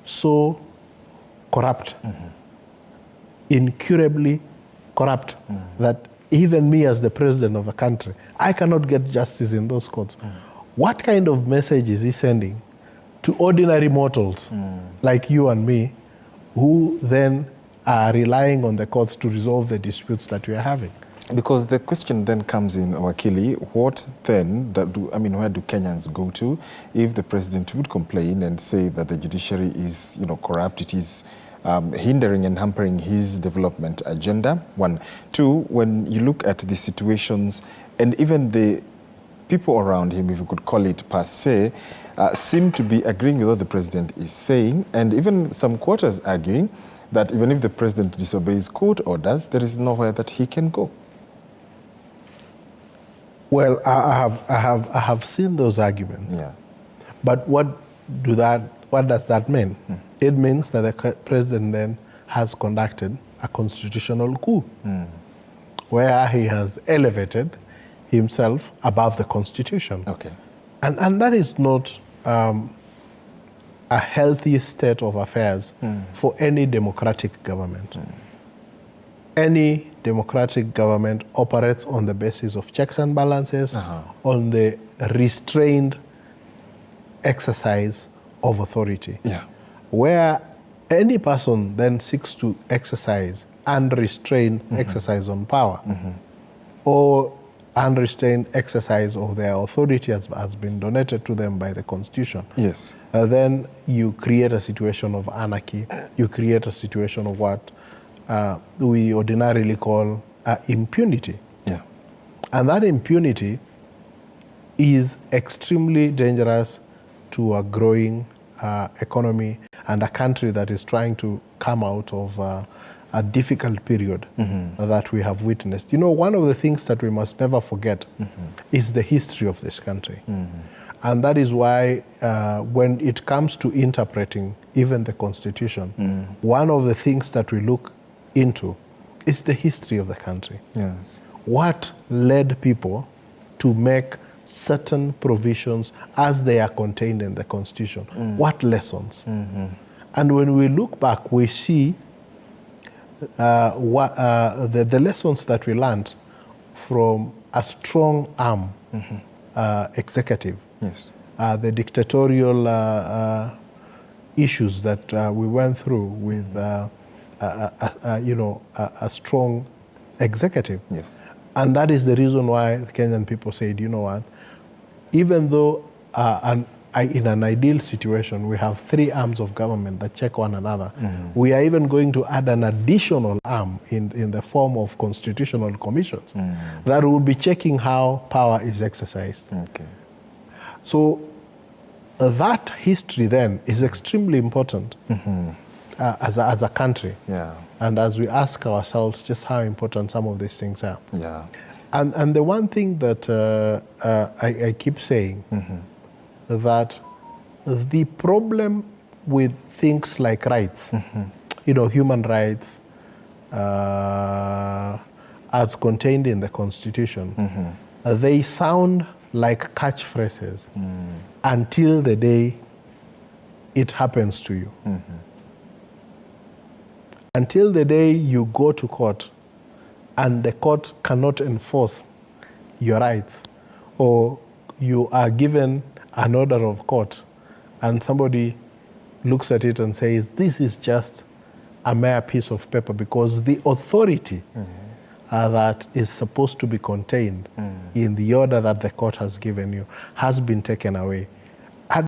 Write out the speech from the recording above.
so corrupt, incurably corrupt, that even me as the president of a country, I cannot get justice in those courts. What kind of message is he sending to ordinary mortals like you and me, who then are relying on the courts to resolve the disputes that we are having? Because the question then comes in, Wakili, what then, where do Kenyans go to if the president would complain and say that the judiciary is, corrupt, it is hindering and hampering his development agenda? One. Two, when you look at the situations and even the people around him, if you could call it per se, seem to be agreeing with what the president is saying, and even some quarters arguing that even if the president disobeys court orders, there is nowhere that he can go. Well, I have seen those arguments. Yeah. But what does that mean? It means that the president then has conducted a constitutional coup, where he has elevated himself above the Constitution. Okay. And that is not a healthy state of affairs for any democratic government. Any democratic government operates on the basis of checks and balances, on the restrained exercise of authority. Yeah. Where any person then seeks to exercise unrestrained exercise on power, or unrestrained exercise of their authority has been donated to them by the Constitution. Yes. Then you create a situation of anarchy. You create a situation of what we ordinarily call impunity. Yeah. And that impunity is extremely dangerous to a growing economy and a country that is trying to come out of a difficult period that we have witnessed. One of the things that we must never forget is the history of this country. And that is why when it comes to interpreting even the Constitution, one of the things that we look into is the history of the country. Yes. What led people to make certain provisions as they are contained in the Constitution? What lessons? And when we look back, we see the lessons that we learned from a strong arm executive. Yes. The dictatorial issues that we went through with a strong executive. Yes. And that is the reason why the Kenyan people said, what, even though in an ideal situation we have three arms of government that check one another, we are even going to add an additional arm in the form of constitutional commissions that will be checking how power is exercised. Okay. So that history then is extremely important as a country. Yeah. And as we ask ourselves just how important some of these things are. Yeah. And the one thing that I keep saying, that the problem with things like rights, human rights, as contained in the Constitution, they sound like catchphrases until the day it happens to you. Until the day you go to court and the court cannot enforce your rights, or you are given an order of court and somebody looks at it and says, this is just a mere piece of paper, because the authority that is supposed to be contained in the order that the court has given you has been taken away.